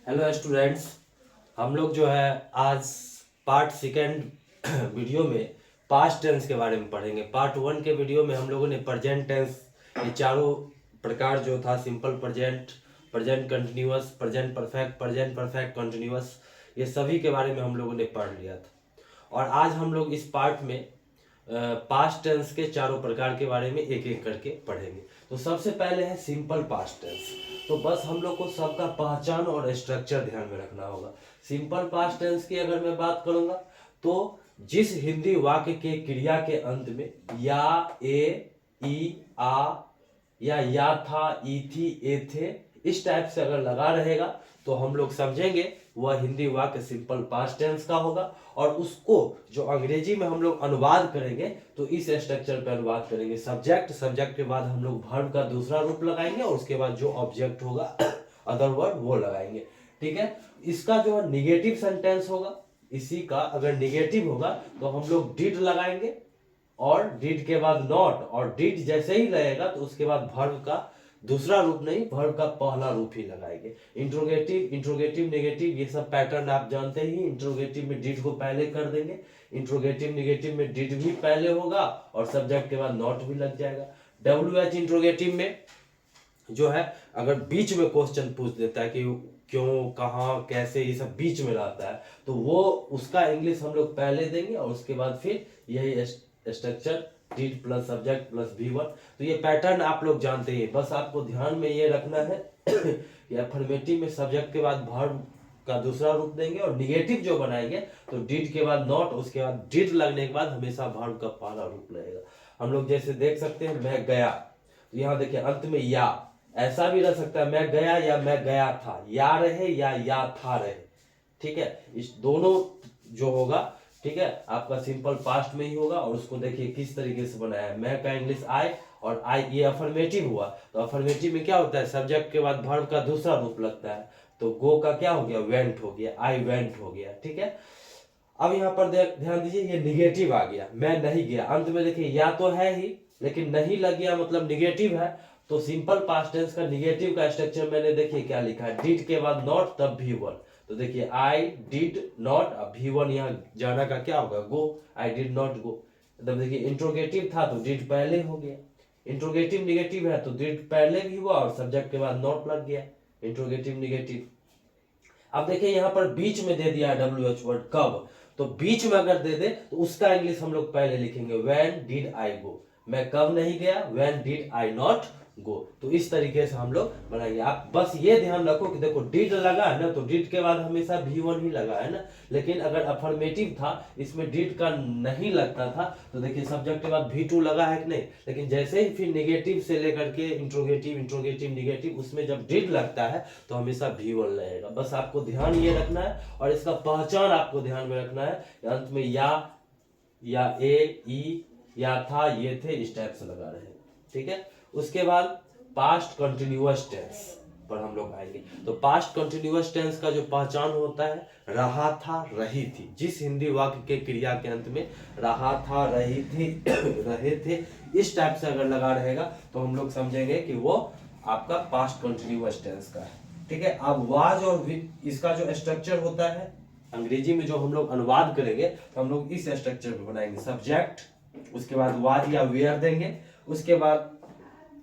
Hello students, हम लोग जो है आज पार्ट सेकेंड वीडियो में पास्ट टेंस के बारे में पढ़ेंगे। पार्ट वन के वीडियो में हम लोगों ने प्रेजेंट टेंस ये चारों प्रकार जो था simple present, present continuous, present perfect, present perfect continuous, ये सभी के बारे में हम लोगों ने पढ़ लिया था। और आज हम लोग इस पार्ट में पास्ट टेंस के चारों प्रकार के बारे में एक एक करके पढ़ेंगे। तो सबसे पहले है सिंपल पास्ट टेंस। तो बस हम लोग को सबका पहचान और स्ट्रक्चर ध्यान में रखना होगा। सिंपल पास्ट टेंस की अगर मैं बात करूंगा तो जिस हिंदी वाक्य के क्रिया के अंत में या, ए, ई, आ या था, ई थी, ए थे, इस टाइप से अगर लगा रहेगा तो हम लोग समझेंगे वह हिंदी वाक्य सिंपल पास्ट टेंस का होगा। और उसको जो अंग्रेजी में हम लोग अनुवाद करेंगे तो इस स्ट्रक्चर पे अनुवाद करेंगे। सब्जेक्ट, सब्जेक्ट के बाद हम लोग वर्ब का दूसरा रूप लगाएंगे और उसके बाद जो ऑब्जेक्ट होगा अदर वर्ड वो लगाएंगे। ठीक है। इसका जो निगेटिव सेंटेंस होगा, इसी का अगर निगेटिव होगा तो हम लोग डिड लगाएंगे और डिड के बाद नॉट, और डिड जैसे ही रहेगा तो उसके बाद वर्ब का दूसरा रूप नहीं, वर्ब का पहला रूप ही लगाएंगे। इंट्रोगेटिव, इंट्रोगेटिव, नेगेटिव, ये सब पैटर्न आप जानते ही। इंट्रोगेटिव में डिड को पहले कर देंगे, इंट्रोगेटिव नेगेटिव में डिड भी पहले होगा और सब्जेक्ट के बाद नॉट भी लग जाएगा। WH इंट्रोगेटिव में जो है अगर बीच में क्वेश्चन पूछ देता है कि क्यों, कहाँ, कैसे, ये सब बीच में रहता है तो वो उसका इंग्लिश हम लोग पहले देंगे और उसके बाद फिर यही structure did plus subject plus V1। तो ये पैटर्न आप लोग जानते हैं। बस आपको ध्यान में ये रखना है कि अफर्मेटिव में सब्जेक्ट के बाद वर्ब का दूसरा रूप देंगे और निगेटिव जो बनाएंगे तो डिड के बाद नॉट, उसके बाद डिड लगने के बाद हमेशा वर्ब का पहला रूप लगेगा। हम लोग जैसे देख सकते हैं मैं गया, यहाँ देखिए अंत में या, ऐसा भी रह सकता है मैं गया या मैं गया था, या रहे या था रहे। ठीक है। इस दोनों जो होगा, ठीक है, आपका सिंपल पास्ट में ही होगा। और उसको देखिए किस तरीके से बनाया है। मैं का इंग्लिश आई और आई ये अफर्मेटिव हुआ तो अफर्मेटिव में क्या होता है, सब्जेक्ट के बाद वर्ब का दूसरा रूप लगता है। तो गो का क्या हो गया, वेंट हो गया, आई वेंट हो गया। ठीक है। अब यहाँ पर ध्यान दीजिए, ये निगेटिव आ गया, मैं नहीं गया। अंत में देखिए या तो है ही लेकिन नहीं लग गया, मतलब निगेटिव है। तो सिंपल पास्ट टेंस का निगेटिव का स्ट्रक्चर मैंने देखिए क्या लिखा है, डिड के बाद नॉट तब V1। तो देखिए आई डिड नॉट, अब V1 यहाँ जाना का क्या होगा, गो, आई डिड नॉट गो। तब देखिए इंट्रोगेटिव था तो डिड पहले हो गया, इंट्रोगेटिव निगेटिव है तो डिड पहले भी हुआ और सब्जेक्ट के बाद नॉट लग गया, इंट्रोगेटिव निगेटिव। अब देखिए यहाँ पर बीच में दे दिया WH वर्ड कब, तो बीच में अगर दे दे तो उसका इंग्लिश हम लोग पहले लिखेंगे व्हेन डिड आई गो। मैं कब नहीं गया, when did I not go. तो इस तरीके से हम लोग बनाएंगे। आप बस ये ध्यान रखो कि देखो डिड लगा है ना तो डिड के बाद हमेशा V1 ही लगा है ना। लेकिन अगर अफर्मेटिव था, इसमें डिड का नहीं लगता था तो देखिए सब्जेक्ट के बाद V2 लगा है कि नहीं। लेकिन जैसे ही फिर निगेटिव से लेकर के इंट्रोगेटिव, इंट्रोगेटिव निगेटिव, उसमें जब डिड लगता है तो हमेशा V1 लगेगा। बस आपको ध्यान ये रखना है और इसका पहचान आपको ध्यान में रखना है। अंत में या ए, ई, या था, ये थे, इस टाइप से लगा रहे। ठीक है। उसके बाद पास्ट कंटिन्यूअस टेंस पर हम लोग आएंगे। तो पास्ट कंटिन्यूअस टेंस का जो पहचान होता है, रहा था, रही थी। जिस हिंदी वाक्य के क्रिया के अंत में रहा था, रही थी, रहे थे, इस टाइप से अगर लगा रहेगा तो हम लोग समझेंगे कि वो आपका पास्ट कंटिन्यूअस टेंस का है। ठीक है। अब वाज और इसका जो स्ट्रक्चर होता है अंग्रेजी में जो हम लोग अनुवाद करेंगे तो हम लोग इस स्ट्रक्चर पे बनाएंगे। सब्जेक्ट, उसके बाद वाज या वेयर देंगे, उसके बाद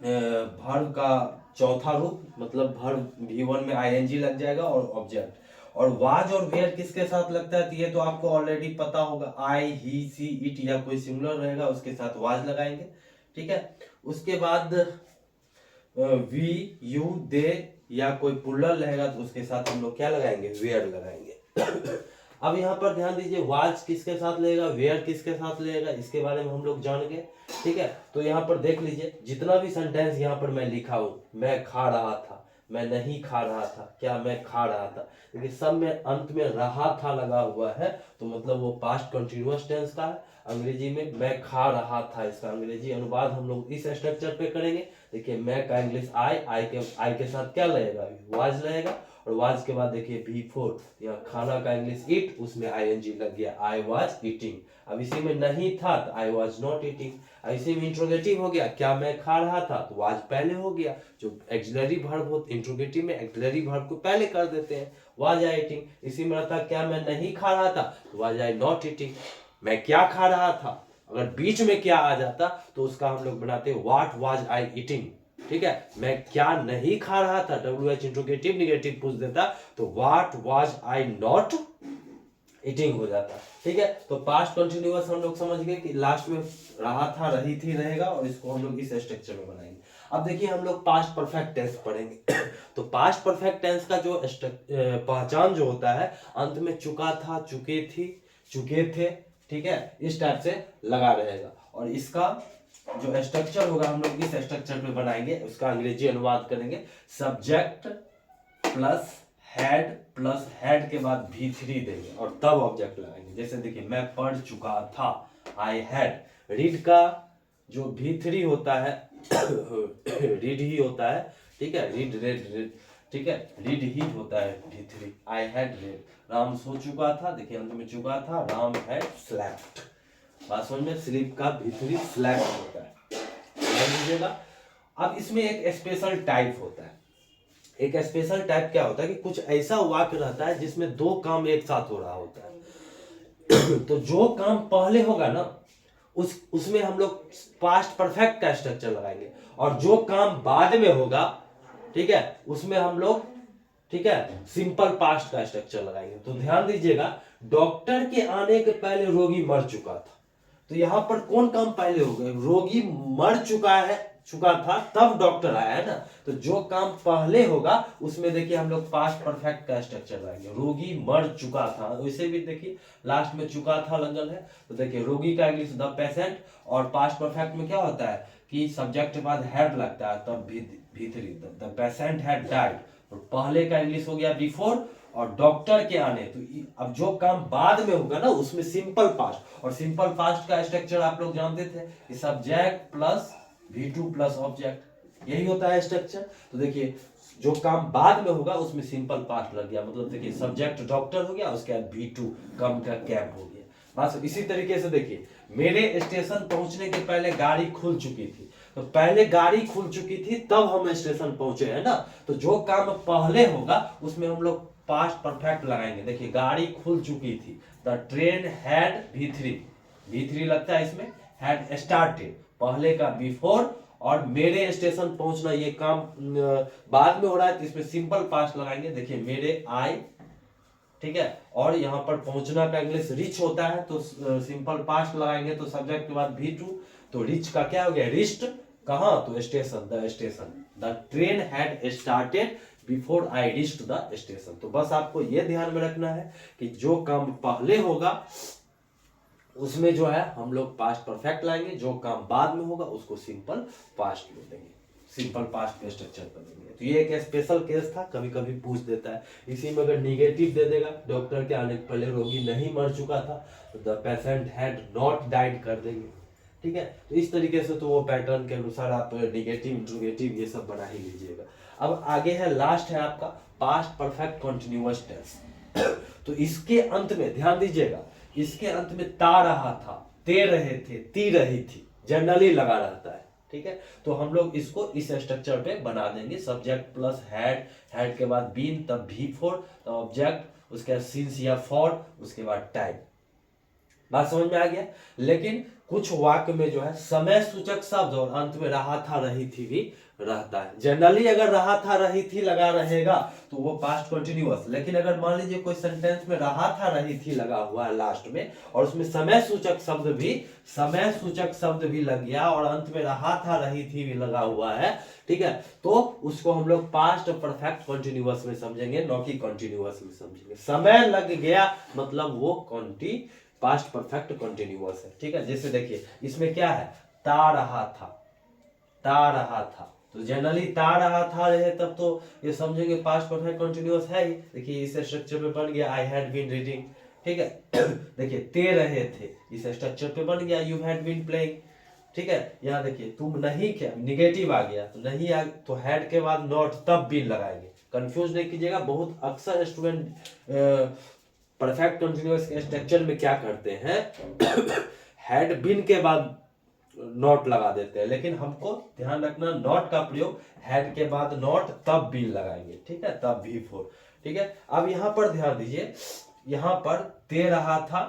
वर्ब का चौथा रूप, मतलब वर्ब V1 में ING लग जाएगा और ऑब्जेक्ट। और वाज और वेयर किसके साथ लगता है तो ये तो आपको ऑलरेडी पता होगा, आई, ही, सी, इट या कोई सिंगुलर रहेगा उसके साथ वाज लगाएंगे। ठीक है। उसके बाद वी, यू, दे या कोई प्लुरल रहेगा तो उसके साथ हम लोग क्या लगाएंगे, वेयर लगाएंगे। अब यहाँ पर ध्यान दीजिए, वाज किसके साथ लगेगा, वेयर किसके साथ लगेगा, इसके बारे में हम लोग जान गए। ठीक है। तो यहाँ पर देख लीजिए जितना भी सेंटेंस यहाँ पर मैं लिखा हूं, मैं खा रहा था, मैं नहीं खा रहा था, क्या मैं खा रहा था, देखिए सब में अंत में रहा था लगा हुआ है तो मतलब वो पास्ट कंटिन्यूअस टेंस का है। अंग्रेजी में मैं खा रहा था, इसका अंग्रेजी अनुवाद हम लोग इस स्ट्रक्चर पे करेंगे। देखिए मैं का इंग्लिश आई के साथ क्या लगेगा, वाज लगेगा। और वाज के बाद देखिए B4, यहाँ खाना का इंग्लिश ईट, उसमें ING लग गया, आई वाज ईटिंग। अब इसी में नहीं था तो आई वाज नॉट ईटिंग। इसी में इंट्रोगेटिव हो गया, क्या मैं खा रहा था, तो वाज पहले हो गया। जो एक्सिलरी वर्ब हो इंट्रोगेटिव में एक्सिलरी वर्ब को पहले कर देते हैं, वाज आई ईटिंग। इसी में रहता क्या मैं नहीं खा रहा था, तो वाज आई नॉट ईटिंग। मैं क्या खा रहा था, अगर बीच में क्या आ जाता तो उसका हम लोग बनाते हैं व्हाट वाज आई ईटिंग। ठीक है, मैं क्या नहीं खा रहा था, WH इंट्रोगेटिव निगेटिव पूछ देता तो what was I not eating हो जाता। ठीक है, तो पास्ट कंटिन्यूअस हम लोग समझ गए कि लास्ट में रहा था रही थी रहेगा, और इसको हम लोग इस स्ट्रक्चर में बनाएंगे। अब देखिए हम लोग पास्ट परफेक्ट टेंस पढ़ेंगे। तो पास्ट परफेक्ट टेंस का जो पहचान जो होता है, अंत में चुका था, चुके थी, चुके थे, ठीक है, इस टाइप से लगा रहेगा। और इसका जो स्ट्रक्चर होगा हम लोग इस स्ट्रक्चर पे बनाएंगे, उसका अंग्रेजी अनुवाद करेंगे। सब्जेक्ट प्लस हैड के बाद V3 देंगे और तब ऑब्जेक्ट लगाएंगे। जैसे देखिए मैं पढ़ चुका था, आई हैड। रीड का जो V3 होता है रीड ही होता है, ठीक है, रीड रेड, ठीक है, रीड ही होता है V3, I had read. Ram सो चुका था, देखिए अंत में चुका था, राम हैड स्लेप्ट। बात समझ में, स्लीप का V3 स्लेप्ट होता है, ध्यान दीजिएगा। अब इसमें एक स्पेशल टाइप होता है। एक स्पेशल टाइप क्या होता है कि कुछ ऐसा वाक्य रहता है जिसमें दो काम एक साथ हो रहा होता है। तो जो काम पहले होगा ना उसमें हम लोग पास्ट परफेक्ट का स्ट्रक्चर लगाएंगे, और जो काम बाद में होगा, ठीक है, उसमें हम लोग, ठीक है, सिंपल पास्ट का स्ट्रक्चर लगाएंगे। तो ध्यान दीजिएगा, डॉक्टर के आने के पहले रोगी मर चुका था, तो यहां पर कौन काम पहले हो गए, रोगी मर चुका था तब डॉक्टर आया है ना। तो जो काम पहले होगा उसमें देखिए हम लोग पास्ट परफेक्ट का स्ट्रक्चर लाएंगे। रोगी मर चुका था, वैसे भी देखिए लास्ट में चुका था लगल है, तो देखिए रोगी का इंग्लिश द पेशेंट, और पास्ट परफेक्ट में क्या होता है कि सब्जेक्ट के बाद हैड लगता है, तब V3 the patient had died, और पहले का इंग्लिश हो गया बिफोर, और डॉक्टर के आने, तो अब जो काम बाद में होगा ना उसमें सिंपल पास्ट, और सिंपल पास्ट का स्ट्रक्चर आप लोग जानते थे कि subject plus V2 plus object, यही होता है स्ट्रक्चर। तो देखिए जो काम बाद में होगा उसमें सिंपल पास्ट लग गया, मतलब देखिए सब्जेक्ट डॉक्टर हो गया, उसके बाद V2 कम का कैप हो गया। बस इसी तरीके से देखिए मेरे स्टेशन पहुंचने के पहले गाड़ी खुल चुकी थी, तो पहले गाड़ी खुल चुकी थी तब हम स्टेशन पहुंचे है ना। तो जो काम पहले होगा उसमें हम लोग पास्ट परफेक्ट लगाएंगे। देखिए गाड़ी खुल चुकी थी, द ट्रेन हैड V3 लगता है इसमें, हैड स्टार्टेड पहले का बिफोर, और मेरे स्टेशन पहुंचना ये काम बाद में हो रहा है, तो इसमें सिंपल पास्ट लगाएंगे। देखिए मेरे आई, ठीक है, और यहाँ पर पहुंचना का इंग्लिश रिच होता है, तो सिंपल पास्ट लगाएंगे, तो सब्जेक्ट के बाद V2, तो रिच का क्या हो गया, रिच्ड, कहाँ, तो station, the station, the train had started before I reached the station. तो बस आपको ये ध्यान में रखना है कि जो काम पहले होगा उसमें जो है हम लोग पास्ट परफेक्ट लाएंगे, जो काम बाद में होगा उसको सिंपल पास्ट ले देंगे, सिंपल पास्ट के स्ट्रक्चर कर देंगे। तो ये एक स्पेशल केस था, कभी कभी पूछ देता है। इसी में अगर निगेटिव दे देगा, डॉक्टर के आने के पहले रोगी नहीं मर चुका था, तो the patient had not died कर देंगे, ठीक है। तो इस तरीके से तो वो पैटर्न के अनुसार आप निगेटिव इंट्रोगेटिव ये सब बना ही लीजिएगा। अब आगे है, लास्ट है आपका पास्ट परफेक्ट कंटिन्यूअस टेंस। तो इसके अंत में ध्यान दीजिएगा, इसके अंत में ता रहा था, ते रहे थे, ती रही थी, जनरली लगा रहता है, ठीक है। तो हम लोग इसको इस स्ट्रक्चर पे बना देंगे, सब्जेक्ट प्लस हैड के बाद बीन, तब V4, तब ऑब्जेक्ट, उसके बाद सिंस या फॉर, उसके बाद टाइम। बात समझ में आ गया। लेकिन कुछ वाक्य में जो है समय सूचक शब्द और अंत में रहा था रही थी भी रहता है। जनरली अगर रहा था रही थी लगा रहेगा तो वो पास्ट कंटिन्यूअस, लेकिन अगर मान लीजिए कोई सेंटेंस में रहा था रही थी लगा हुआ है लास्ट में, और उसमें समय सूचक शब्द भी लग गया, और अंत में रहा था रही थी भी लगा हुआ है, ठीक है, तो उसको हम लोग पास्ट परफेक्ट कंटिन्यूअस में समझेंगे, न कि कंटिन्यूअस में समझेंगे। समय लग गया मतलब वो पास्ट परफेक्ट कंटिन्यूअस है, ठीक है। जैसे देखिए इसमें क्या है, ता रहा था, तो जनरली ता रहा था रहे तब तो ये समझेंगे पास्ट परफेक्ट कंटिन्यूअस है ही। देखिए इस स्ट्रक्चर पे बन गया, आई हैड बीन रीडिंग, ठीक है। देखिए ते रहे थे, इस स्ट्रक्चर पे बन गया, यू हैड बीन प्लेइंग, ठीक है। यहाँ देखिए तुम नहीं, क्या निगेटिव आ गया, तो नहीं आ, तो हैड के बाद नॉट, तब बीन लगाएंगे, कंफ्यूज नहीं कीजिएगा। बहुत अक्सर स्टूडेंट परफेक्ट कंटिन्यूअस के स्ट्रक्चर में क्या करते हैं, हेड बीन के बाद नॉट लगा देते हैं, लेकिन हमको ध्यान रखना नॉट का प्रयोग हेड के बाद नॉट तब बीन लगाएंगे, ठीक है, तब V4, ठीक है। अब यहाँ पर ध्यान दीजिए, यहाँ पर दे रहा था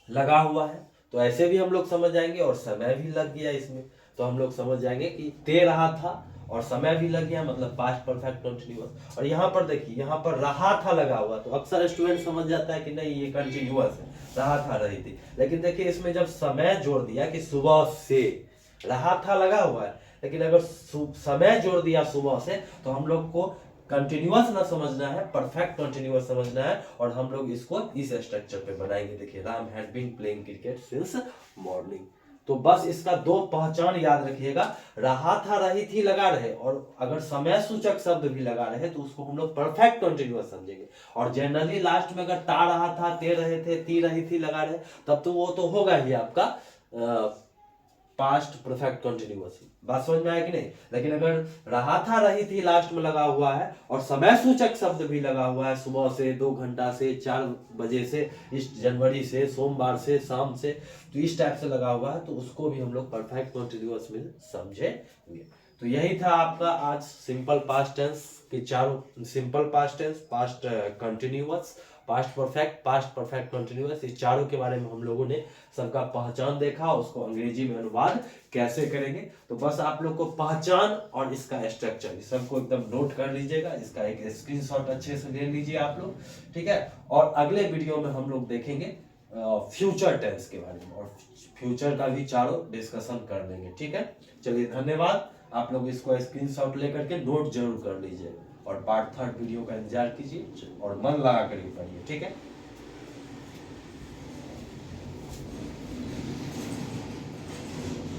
लगा हुआ है, तो ऐसे भी हम लोग समझ जाएंगे, और समय भी लग गया इसमें, तो हम लोग समझ जाएंगे कि दे रहा था और समय भी लग गया, मतलब पास्ट परफेक्ट कंटिन्यूअस। और यहाँ पर देखिए, यहाँ पर रहा था लगा हुआ, तो अक्सर स्टूडेंट समझ जाता है कि नहीं ये कंटिन्यूअस है, रहा था रही थी, लेकिन देखिए इसमें जब समय जोड़ दिया कि सुबह से, रहा था लगा हुआ है, लेकिन अगर समय जोड़ दिया सुबह से, तो हम लोग को कंटिन्यूअस ना समझना है, परफेक्ट कंटिन्यूअस समझना है, और हम लोग इसको इस स्ट्रक्चर पे बनाएंगे। देखिए, Ram had been playing cricket since morning. तो बस इसका दो पहचान याद रखिएगा, रहा था रही थी लगा रहे, और अगर समय सूचक शब्द भी लगा रहे तो उसको हम लोग परफेक्ट कंटिन्यूअस समझेंगे। और जनरली लास्ट में अगर ता रहा था, ते रहे थे, ती रही थी लगा रहे, तब तो वो तो होगा ही आपका पास्ट परफेक्ट कंटिन्यूअस। बात समझ में आया कि नहीं? लेकिन अगर रहा था रही थी लास्ट में लगा हुआ है, और समय सूचक शब्द भी लगा हुआ है, सुबह से, 2 घंटा से, 4 बजे से, इस जनवरी से, सोमवार से, शाम से, तो इस टाइप से लगा हुआ है, तो उसको भी हम लोग परफेक्ट कंटिन्यूअस में समझेंगे। तो यही था आपका आज सिंपल पास्ट टेंस के चारों, simple past tense, past continuous, past perfect continuous, इस चारों के बारे में हम लोगों ने सबका पहचान देखा, उसको अंग्रेजी में अनुवाद कैसे करेंगे। तो बस आप लोग को पहचान और इसका स्ट्रक्चर इस सबको एकदम नोट कर लीजिएगा, इसका एक स्क्रीनशॉट अच्छे से ले लीजिए आप लोग, ठीक है। और अगले वीडियो में हम लोग देखेंगे फ्यूचर टेंस के बारे में, और फ्यूचर का भी चारों डिस्कशन कर लेंगे, ठीक है। चलिए, धन्यवाद। आप लोग इसको स्क्रीनशॉट लेकर के नोट जरूर कर लीजिए, और पार्ट 3 वीडियो का इंतजार कीजिए, और मन लगा कर पढ़िए, ठीक है।